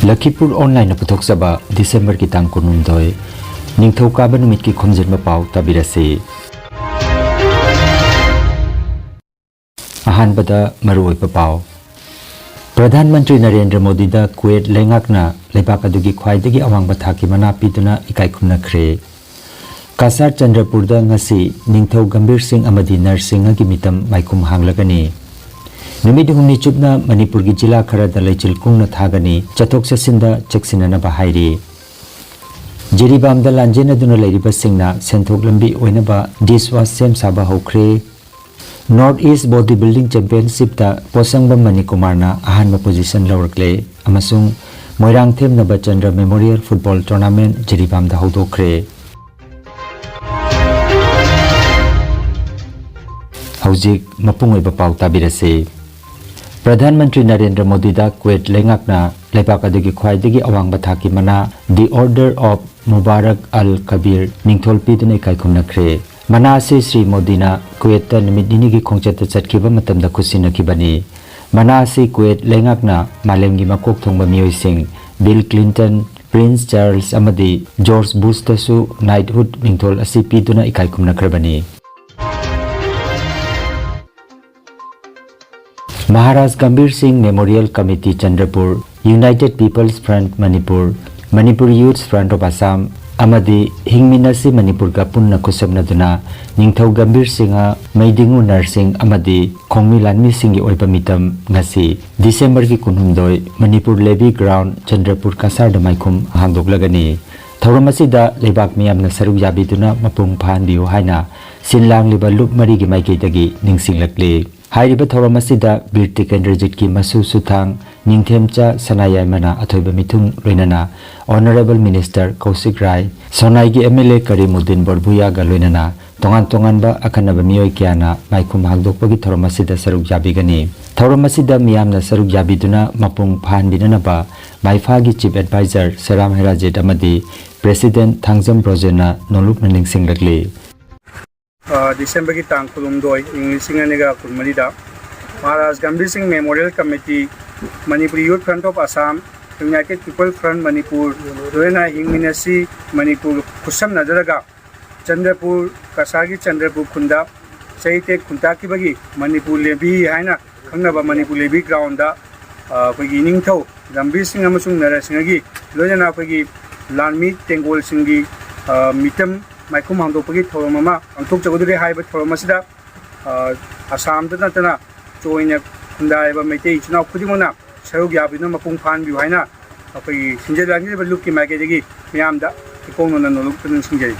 Lakhipuronline puthokchaba December ki tang kunumdoi ningthaukaaba numit ki Khomjinba Pao tabirase ahanbada maruoipa pao Pradhan Mantri Narendra Modi da Kuwait lengakna leibak adugi khwaidagi awangba thaki mana piduna ikai khumnakhre Kasar Chandrapur da ngasi ningthau Gambir Singh amadi Narsingh gi mitam maikum hanglagani Numid humni chupna Manipur gi jila khara da leichil kungna thagani chathok chasinda cheksinana ba hairi Jiribam da lanjena duna leiriba singna senthok lambi oinaba diswas sem saba hokre Northeast Bodybuilding Championship ta Posangba Manikumarna ahanba position lawrakle amasung Moirang Themnaba Chandra Memorial Football Tournament Jiribam da hodokre Haujik mapungoiba pau tabirase Pradhan Mantri Narendra Modi da Kuwait lengakna leibak adugi khwaidagi awangba thaki mana The Order of Mubarak Al-Kabir ningthol piduna ikai khumnakhre Mana ase Sri Modi na Kuwait ta numit nini gi khongchata chatkiba matamda khusinakibani Mana ase Kuwait lengakna malemgi makok thongba miyoi sing Bill Clinton Prince Charles amadi George Bush tasu knighthood ningthol asi piduna ikai khumnakhrebani Maharaj Gambir Singh Memorial Committee Chandrapur United People's Front Manipur Manipur Youth Front of Assam amadi hingminasi Manipur ka punna khusabnaduna ningthau Gambir Singha Meidingu Narsing amadi Khongmi Lanmi Singhi oiba mitam ngasi December ki kunhumdoi Manipur Levy Ground Chandrapur Kasar da maikhum hangdoklagani Thauramasida leibak miyamna saruk yabiduna mapung phanbiu haina sinlang liba lup mari gi maikeitagi ningsinglakle Hairiba Thauramasida Bir Tikendrajit ki Masu Suthang Ningthemcha Sanayai Mana Athoiba Mithung Loinana Honorable Minister Kausik Rai Sonai gi MLA Karimuddin Borbuya ga loinana tongan ba akhanaba miyoi kyana maikhum hangdokpagi Thauramasida saruk yabigani Thauramasida miyamna saruk yabiduna mapung phanbinana ba Maifagi Chief Advisor Saram Herajet amadi President Thangjam Projena Nolup Naningsinglakle December ki tang kulumdoi Singaniga Kulmarida Maharaj Gambir Singh Memorial Committee Manipur Youth Front of Assam United People Front Manipur Roena Hingminasi Manipur Kusam Nadaraga Chandrapur Kasagi Chandrapur Kunda Saite Kuntaki Bagi Manipur Levy Haina Kangnaba Manipur Levy Ground da Pagi Ningtho Gambir Singh Amasung Narasingagi Lojana Pagi Lanmi Tengol Singhi Mitam Maikum Hangdokpagi Thoromama Angthok Jagodure Haiba Thoromasida Assam da natana joina Kundaiba Meitei Chunau Khudimona Saruk Yabina Mapung Phanbiu haina Apai Sinjalangi ba lukki maigedagi miyamda ikongna noluk tan singjai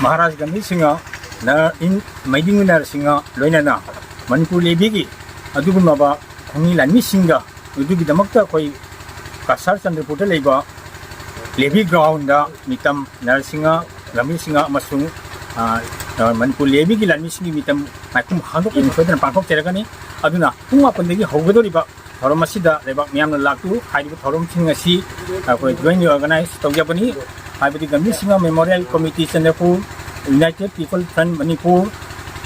Maharaj Gambir Singha na in Meidingu Narsingha loinana Manipur Levy gi adugumaba Khongmi Lanmi Singha udugi damakta koi Kasar Chandrapur da leiba Levy Ground da mitam Narsingha Gambir Singha amasung Manipur Levy gi Lanmi Singhi mitam maikum handok in sodan pangkok teragani aduna puma pandegi haugadoriba Thauramasida lebak miyamna laktu haiba thorom sing asi koi join organize tawjabani haibadi Gambir Singha Memorial Committee Chandrapur United People Front Manipur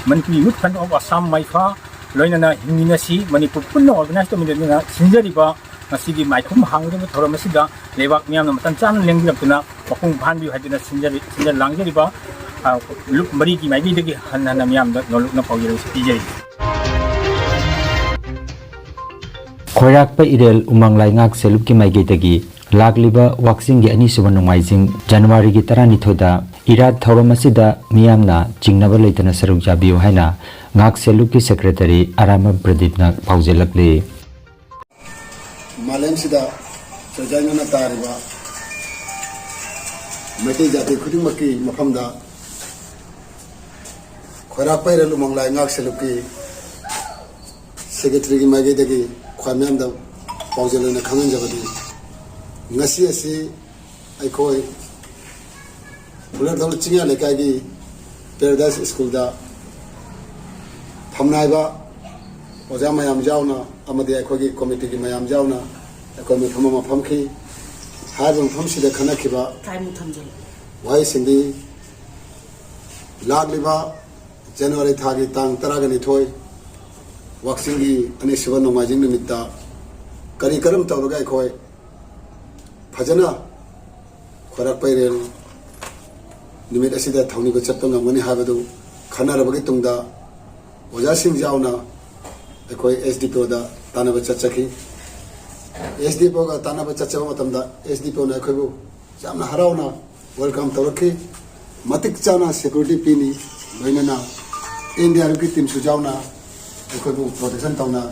Manipur Youth Front of Assam Maifa loinana hingminasi Manipur punna organize to midena sinjariba Masigi maikum hangdeba Thauramasida lebak miyamna matan chan lenglaptuna mapung phanbiu haiduna sinjar langjariba lup mari ki maibi degi hanna miyamda nolukna paujere pijai Khoirakpa Irel Umanglai ngak selup ki maigedagi lagliba waxing gi ani suban nomaijing January gi 12 da Irat Thauramasida miyamna jingnaba leitana saruk jabiu haina ngak selup ki secretary Arama Pradipna paujelakle Malam sida Sajangana Tariba Mati Jati Kudimaki Mafamda Khoirakpa Irel Umanglai ngak selup ki secretary ki maigedagi Khwamyamda paujelana khangan jabadi ngasi asi aikoi bulan dol chingya lekai gi Paradise School da thamnaiba oja mayam jauna amadi aikoi gi committee gi mayam jauna aikoi me thamama phamki haibam phamsida khanakhiba time thamjal wai sindi lagliba January thagi tang 12 waksingi ani siwa nomajing nimitta kari karam tawraga khoi phajana khorak pairel nimit asida thawni ba chappa ngamani habadu khana rabagi tungda oja sing jauna khoi SDPO da tanaba chachaki SDPO ga tanaba chachaba matamda SDPO na khoi bu jamna harauna welcome tawraki matik chana security pini loinana India ki team sujauna khoi bu protection tawna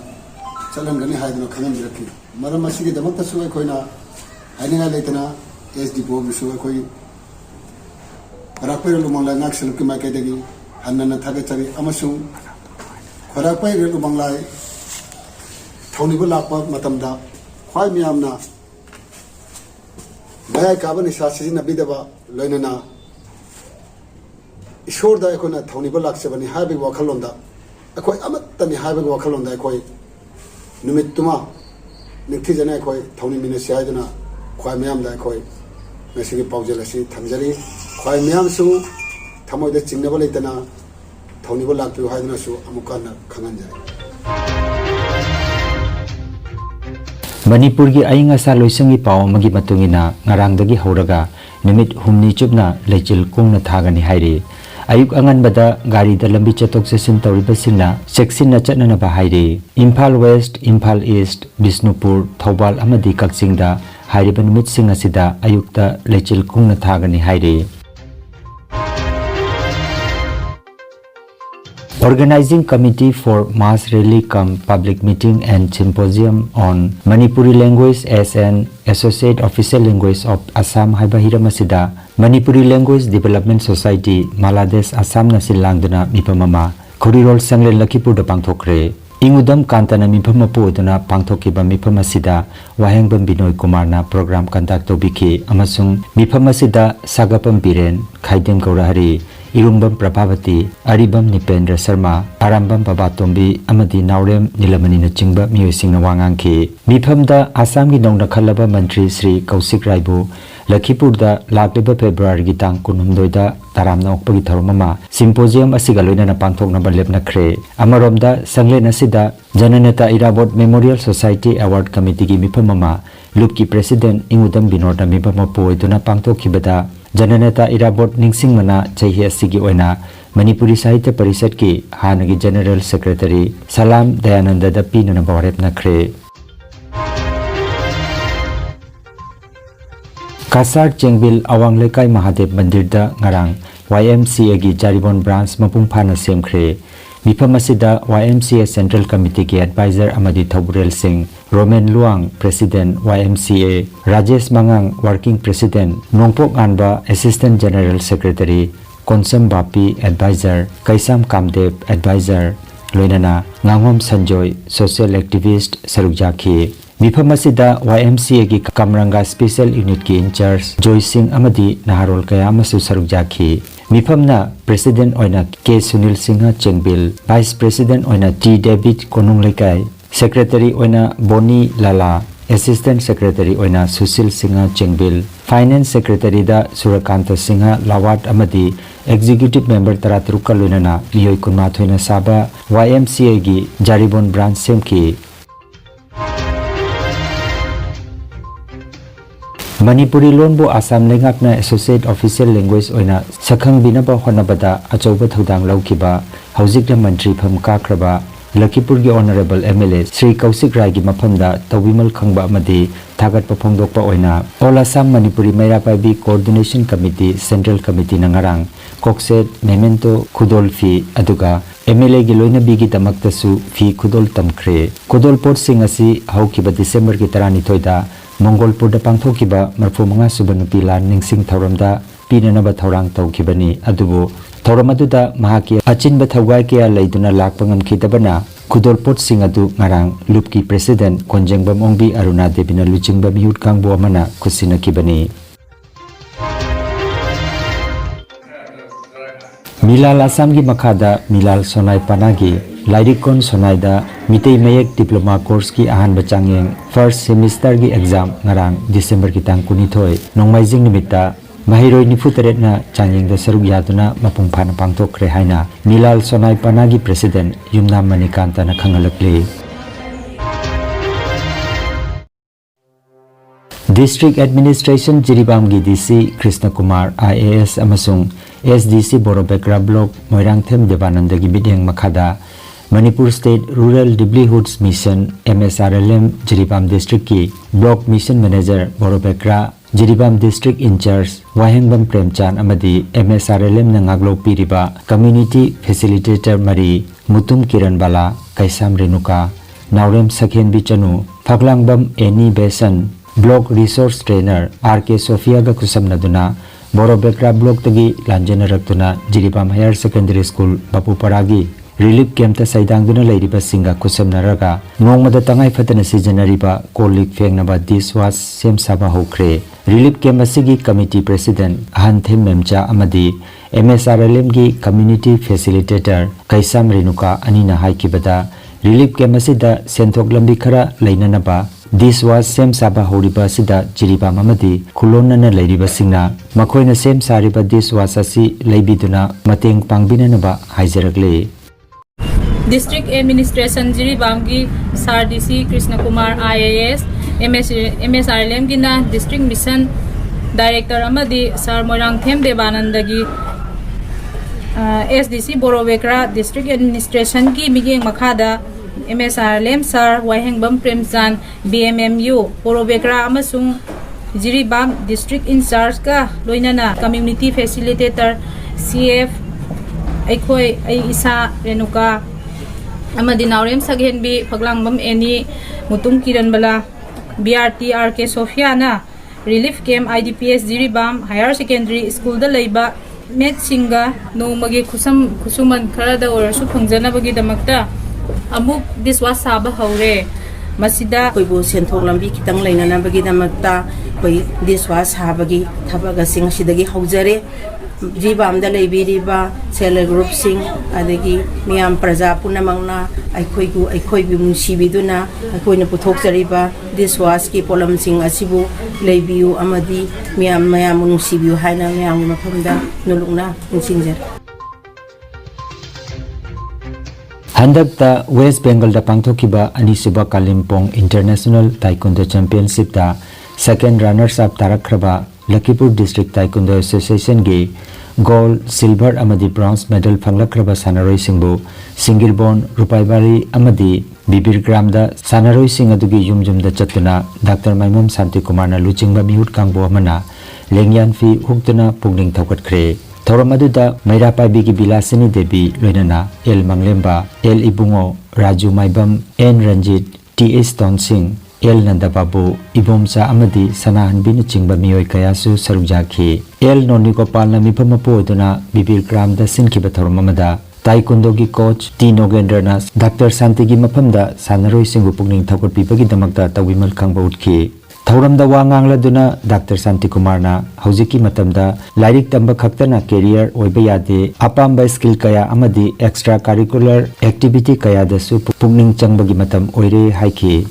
chalan gani haidna khanam rakhi maram asigi damakta su khoi na hainga leitana SDPO bisu khoi Barak Tampak nak seluk ke makai dagi hanna thaga cari amasung Barak Tampak thoni bu lakpa matamda khwai miamna baya kaban isasi nabi daba loinana ishor da ekona thoni bu laksabani habi wakhalonda akoi amattani habi wakhalonda akoi numit tuma nikthi jana akoi thoni mine siaidana khwai miamda akoi ngasigi paujelasi thamjari khwai miam su thamoida chingnaba leitana thoni bu lakpi haidana su amukana khanganjai Manipur gi ainga sa loisangi paw magi matungina ngarang dagi horaga nimit humni chupna lechil kungna thagani hairi ayuk angan bada gari da lambi chatok sesin tawriba singna seksin na chatna ba hairi Imphal West Imphal East Bisnupur Thobal amadi Kakchingda hairiba nimit singa sida ayukta lechil kungna thagani hairi Organizing Committee for Mass Rally cum Public Meeting and Symposium on Manipuri Language as an Associate Official Language of Assam Haibahira Masida Manipuri Language Development Society Maladesh Assam Nasilangdana Mipamama Korirol Sanglen Lakhipur da Pangthokre Ingudam Kantana Mipama Podana Pangthokiba Mipamasida Wahengbam Binoy Kumarna Program Conduct Tobiki Amasung Mipamasida Sagapam Biren Khaidem Gaurahari Irumbam Prabhavati, Aribam Nipendra Sharma, Arambam Babatombi, Amadi Naurem Nilamani na Chingba Miyosing na Wangangki. Miphamda Assam gi nongna khalaba Mantri Sri Kausik Raibu, Lakhipur da lakleba February gi tang 16 da taramna okpagi tharumama symposium asiga loina na pangthokna balebna khre. Amaromda sanglen asida Jananeta Irabot Memorial Society Award Committee gi miphamama Lupki President Ingudam Binodna mipama poiduna pangthokhibada Jananeta Irabot Ningsing Mana Chahi Asigi Oina Manipuri Sahitya Parishad ki Hanagi General Secretary Salam Dayananda da Pinana Bawarep Nakre Kasar Chengbil Awang Lekai Mahadev Mandir da Ngarang YMCA gi Jaribon Branch Mapung Phana Semkhre Mipamasida YMCA Central Committee ki Advisor Amadi Thaburel Singh Roman Luang President YMCA Rajesh Mangang Working President Nongpok Anba Assistant General Secretary Konsam Bapi Advisor Kaisam Kamdev Advisor Loinana Ngangom Sanjoy Social Activist Sarukjaki Mipamasida YMCA ki Kamranga Special Unit ki In-charge Joy Singh Amadi Naharol Kayamasu Sarukjaki Miphamna President Oina K Sunil Singha Chengbil Vice President Oina T David Konunglekai Secretary Oina Boni Lala Assistant Secretary Oina Susil Singha Chengbil Finance Secretary da Surakanta Singha Lawat Amadi Executive Member Taratrukka Loinana Miyoi Kunmathoina Saba YMCA gi Jaribon Branch Semki Manipuri Lonbo Assam Lengakna Associate Official Language Oina Sakhang Binaba Honabada Achauba Thodang Laukiba Haujikna Mantri Pham Kakraba Lakhipur gi Honorable MLA Sri Kausik Rai gi Maphamda Tawimal Khangba Amadi Thagat Paphongdokpa Oina All Assam Manipuri Mairapabi Coordination Committee Central Committee Nangarang Kokset Memento Khudol Fi Aduga MLA gi Loina Bigi Damaktasu Fi Khudol Tamkhre Khudol Port Singh asi Haukiba December gi 12 da Mongolpur da Pangthokiba Marfumanga Subanupi Lan Ningsing Thauramda Pinanaba Thaurang Tawkibani Adubu Thauramatuda Mahaki Achinba Thawai Kya Leiduna Lakpangam Khitabana Khudolpot Singh adu ngarang Lupki President Khomjinba Mongbi Aruna Devina Luchingba Mihut Kangbo Amana Kusina Kibani Milal Assam gi Makhada Milal Sonai Panagi Lairikon Sonaida Mitei Mayek Diploma Course ki Ahan Bachangeng First Semester gi Exam ngarang December ki tang 12 Nongmaijing Nimita mahiroi nifutere na changying da saruk yaduna mapung phana pangthokre haina Nilal Sonai Panagi President Yumnam Manikanta na khangalakle. District Administration Jiribam gi DC Krishna Kumar IAS amasung SDC Borobekra Block Moirangthem Devananda gi bideng makhada Manipur State Rural Livelihoods Mission MSRLM Jiribam District ki Block Mission Manager Borobekra Jiribam District In Charge Wahengbam Premchan amadi MSRLM na ngaglo piriba Community Facilitator Mari Mutum Kiran Bala Kaisam Renuka Naurem Sakhen Bichanu Phaglangbam Eni Besan Block Resource Trainer RK Sofia ga kusamnaduna Borobekra Block tagi lanjana raktuna Jiribam Higher Secondary School Bapuparagi Relief Camp ta saidangduna leiriba singa kusamnaraga nongmada tangai fatana sijanariba kolik fengnaba dishwash sem saba hokre Relief Camp asigi Committee President Ahanthem Memcha amadi MSRLM gi Community Facilitator Kaisam Renuka anina haikibada Relief Camp asida senthok lambi khara leinanaba dishwash sem saba horiba sida Jiribam amadi khulonnana leiriba singna makoina sem sariba dishwash asi leibiduna mateng pangbinanaba haijaragle District Administration Jiribam gi Sir DC Krishna Kumar IAS MSRLM gi na District Mission Director amadi Sir Moirangthem Devananda gi SDC Borobekra District Administration ki migeng makhada MSRLM Sir Wahengbam Premchan BMMU Borobekra amasung Jiribam District In Charge ka loinana Community Facilitator CF Aikoi Ai Isa Renuka amadi Naurem Saghenbi Phaglangbam Eni Mutum Kiran Bala BRT RK Sofia na Relief Camp IDPS Jiribam Higher Secondary School da leiba met singa no magi khusuman khara da orasu phangjana bagi damakta amuk dishwash saba haure masida koibu senthok lambi kitang leinana bagi damakta koi dishwash sabagi thabaga sing sidagi haujare Jiribam da leibiriba self group sing adagi miyam praja punamangna aikhoibu munsibiduna aikoina puthokjariba dishwash ki polam sing asibu leibiu amadi miyam munsibiu haina miyam mafamda nulungna nsinjar Handakta West Bengal da pangthokiba anisuba Kalimpong International Taekwondo Championship da second runners up tarakhraba Lakhipur District Taekwondo Association gi gold, silver amadi bronze medal phanglakraba sanaroi singbu Singilbon, Rupaibari amadi Bibirgram da sanaroi sing adugi yumjum da chatuna Dr. Maimam Santi Kumar na luchingba mihut kangbo amana lengyan fi huktuna pungning thaukatkre Thoramadu Mairapai Bigi Bilasini Devi Loinana El Manglemba El Ibungo Raju Maibam N Ranjit T.S. Tonsing El Nandababu Ibomsa Amadi Sanahan Binu Chingba Miyoi Kayasu Sarujaki El Nonigopal na Mipamapo Duna Bibir Gram da Sinkiba Thoramamada Taekwondo gi coach T Nogendrana Dr. Santi gi mapamda sanaroi singu pungning thakot pibagi damakta tawimal khangba utki Thauramda wangang laduna Dr. Santi Kumarna haujiki matamda lairik tamba khaktana career oiba yade apamba skill kaya amadi extra curricular activity kaya dasu pungning changbagi matam oire haiki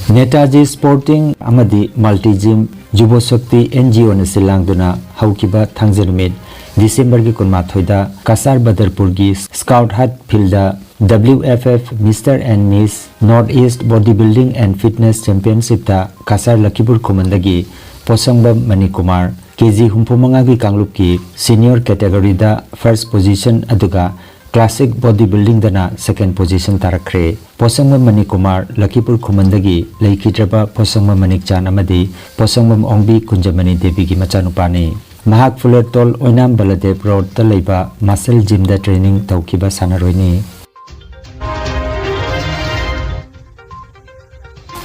Netaji Sporting amadi Multi Gym Jubo Shakti NGO na silangduna haukiba thangjanumit December gi kunmathoida Kasar Badarpur gi Scout Hut Fielda WFF Mr. and Miss Northeast Bodybuilding and Fitness Championship ta Kasar Lakhipur Khomandagi Posangbam Manikumar KG Humpumanga gi Kanglup ki senior category da first position aduga Classic Bodybuilding dana second position tarakre Posangbam Manikumar Lakhipur Khomandagi Laikhitraba Posangbam Manikchan amadi Posangbam Ongbi Kunjamani Devi gi machanupani Mahak Fulertol Oinam Baladev Road ta leiba muscle gym da training taukiba sanaroini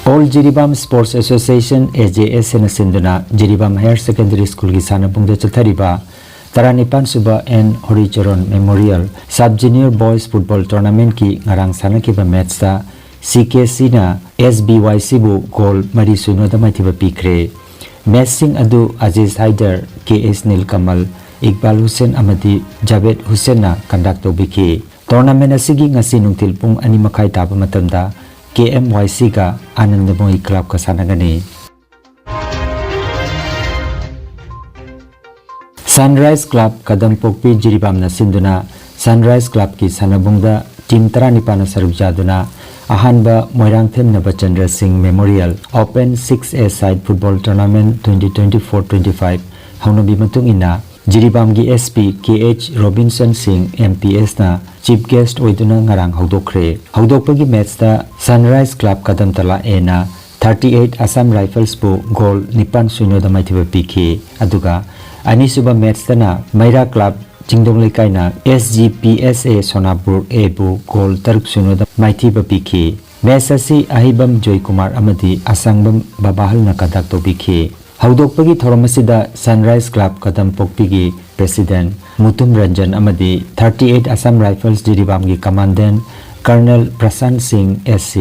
All Jiribam Sports Association AJS na sinduna Jiribam Higher Secondary School gi sanabungda chathariba Taranipan Suba and Horicharon Memorial Sub Junior Boys Football Tournament ki ngarang sanakiba match ta CKC na SBYC bu goal mari suno da maithiba pikre match sing adu Aziz Haider KS Nilkamal Iqbal Hussain amadi Javed Hussain na conduct tobiki tournament asigi ngasi nungtil pung 2:30 taba matamda KMYC का Anandamoi club का सानगनी Sunrise club Kadam पोकपी जिरीबाम सिंधुना Sunrise Club की सनबुंगदा team 19 सरुक जादुना अहानबा Moirangthem Nabachandra Singh memorial open 6A side football tournament 2024-25 हौनबी मतुंग इना जिरीबाम की SP KH Robinson Singh MPS ना चीफ गेस्ट ओइदुना ngarang हौदोखरे हौदोकपगी मैच दा सनराइज क्लब कदम तला ए ना 38 असम राइफल्स बो गोल 9-0 दा माइथिबा पीखे अदुगा अनिसुबा मैच दा मैरा क्लब चिंगदोंग लेकाइना SGPSA सोनापुर A बो गोल 3-0 दा माइथिबा पीखे मैच असी अहिबम जॉय कुमार अमदी असंगबम बाबाहल ना कदाक तो पीखे हौदोकपगी थोरमसिदा सनराइज क्लब कदम पोकपीगी प्रेसिडेंट मुतुम रंजन अमदी 38 असम राइफल्स जिरीबाम की commandant colonel Prashant Singh SC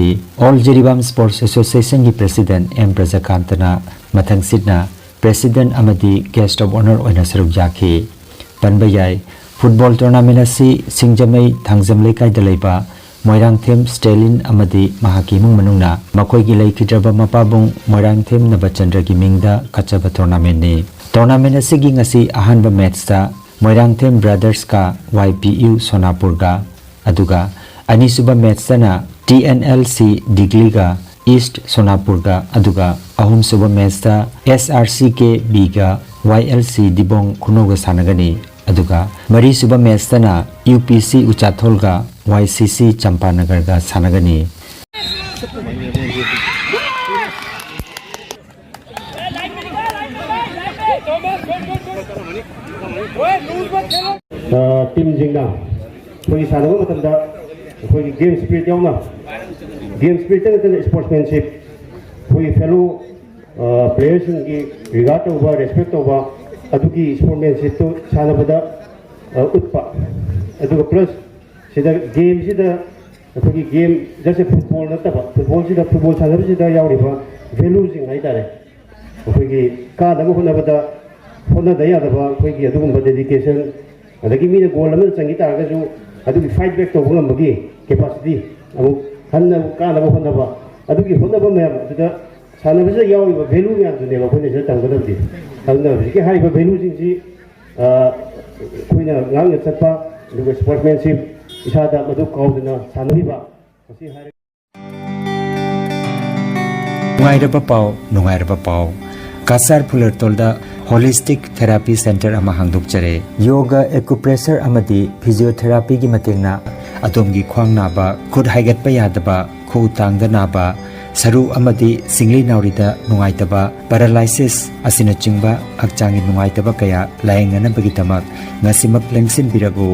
all Jiribam sports association की प्रेसिडेंट M प्रजाकांतना मथंगसिदना प्रेसिडेंट अमदी गेस्ट ऑफ ऑनर ओइना सरुक जाखे पनबयाई फुटबॉल टूर्नामेंट असी सिंगजमई थांगजम लेकाई दलेबा मोइरांगथेम स्टेलिन अमदी महाकी मुंग मनुंगना मखोइगी लेखिद्रबा मपाबुंग मोइरांगथेम नबचंद्र की मिंगदा कचबा टूर्नामेंट ने टूर्नामेंट असिगी ngasi अहानबा मैच दा मोइरांगथेम ब्रदर्स का YPU सोनापुर का अदुगा अनिसुबा मैच दा TNLC डिग्ली का ईस्ट सोनापुर का अदुगा अहुम सुबा मैच दा SRC के B का YLC दिबोंग खुनोगा सानगनी अदुगा मरी सुबा मैच दा UPC उचाथोल का YCC चंपानगर का सानगनी टीम जिंगना कोई सानबो मतंदा कोई गेम स्पिरिट यावना गेम स्पिरिट नतन स्पोर्ट्समैनशिप कोई फेलो प्लेयर्स की रिगार्ड ओवर रेस्पेक्ट ओवर अदुगी स्पोर्ट्समैनशिप तो सानबदा उत्पा अदुगा प्लस सिदा गेम सिदा कोई गेम जैसे फुटबॉल नतबा फुटबॉल सिदा फुटबॉल सानबो सिदा यावरिबा वैल्यू जिंग हाइतारे कोई का दबो होनबदा होना दयादबा कोई अदुगुम डेडिकेशन अदगी मीना गोल अमन चंगी तारगसु अदुगी फाइट बैक तौबो ngambagi कैपेसिटी अमु हन्ना कानबो होनबा अदुगी होनबा मैम अदुदा सानबसे यावरिबा वैल्यू मैम दुनेबा कोइने से तंगदबदि अदुना बिके हाइबा वैल्यू जिंगसि कोइना ngang चतपा अदुगा स्पोर्ट्समैनशिप इसादा मदु काउदना सानबिबा असी हारे नुंगाइरबा पाव कासार फुलरतोलदा होलिस्टिक थेरापी सेंटर अमा हांगदोकचरे योगा एक्युप्रेशर अमदी फिजियोथेरापी की मतेंगना अदोमगी ख्वांग नाबा खुद हाइगतपा यादबा खु तांगदा नाबा सरू अमदी सिंगली नाउरिदा नुंगाइतबा पैरालाइसिस असिना चिंगबा हक्चांगी नुंगाइतबा कया लायंगनबगिदमक ngasimak lengsin biragu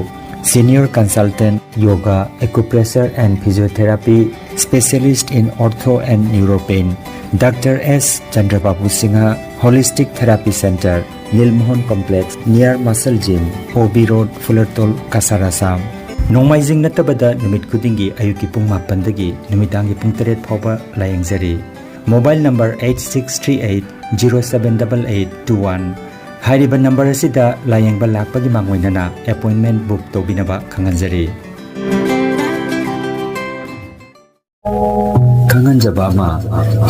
senior consultant yoga acupressure and physiotherapy specialist in ortho and neuropain Dr. S. Chandrababu Singha Holistic Therapy Center, Nilmohon Complex, near Muscle Gym, OB Road, Fullertol, Kasarasam. Nongmaijing natabada numit kudingi ayuki pung mapandagi numitangi pung 3 phawba layengzari. Mobile number 8638078821. Hairiba number asida layengba lakpagi mangoinana appointment book tobinaba khanganjari. Khanganja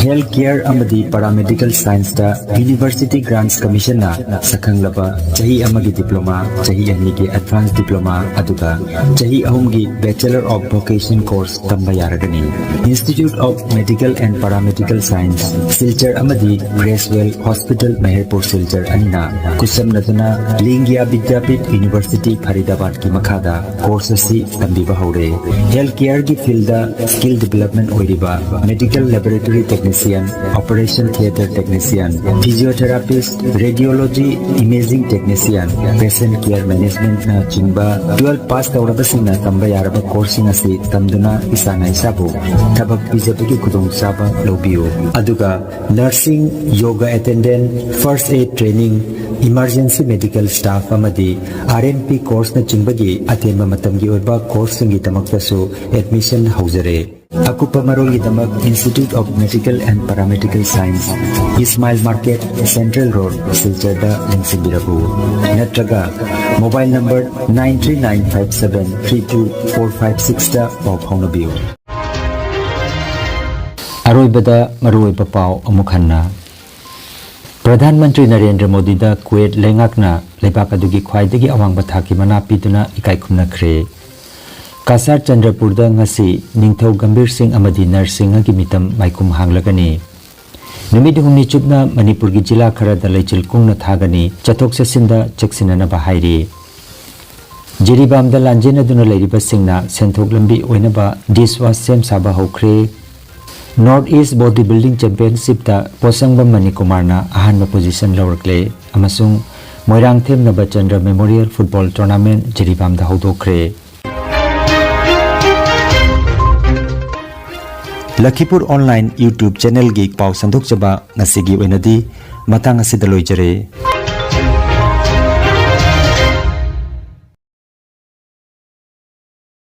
Health Care Amadi Paramedical Science da University Grants Commission na Sakhanglaba Chahi Amagi Diploma, Chahi Anigi Advanced Diploma, Aduga Chahi Ahumgi Bachelor of Vocation Course Tambayaragani Institute of Medical and Paramedical Science Silchar Amadi Gracewell Hospital Meherpur Silchar Anina Kusam Nadana Lingya Vidyapit University Faridabad ki Makhada Course asi Tambiba Haure Health Care ki field da Skill Development Oiriba Medical Laboratory Technician, Operation Theatre Technician, Physiotherapist, Radiology Imaging Technician, Patient Care Management na chingba 12 pass taurabasing na tamba yaraba coursing asi tamduna isana isabu tabak bijapagi kudong saba lobiyo aduga nursing yoga attendant first aid training emergency medical staff amadi RNP course na chingbagi atenba matamgi oiba course ngi tamaktasu admission haujare Akupa Maroli Damak Institute of Medical and Paramedical Science Ismail Market Central Road Silchada Lingsibirabu Natraga Mobile number 93957324560 of Honobio Aroibada maruiba pau amuk hanna Pradhan Mantri Narendra Modi da Kuwait lengakna lebak adugi khwaidagi awangba thaki mana piduna ikai khumna khre Kasar Chandrapur da ngasi Ningthau Gambir Singh amadi Narsingha gi mitam maikum hanglagani Numid humni chupna Manipur gi jila khara da leichil kungna thagani chathok sasinda chaksinana bahairi Jiribam da lanjena duna leiriba singna senthok lambi oinaba diswa sem saba hokre North East Bodybuilding Championship ta Posangba Manikumarna ahanba position lawrakle amasung Moirang Themnaba Chandra Memorial Football Tournament Jiribam da hodokre Lakhipur online YouTube channel gi pau sandok chaba ngasigi oinadi matang asidaloi jare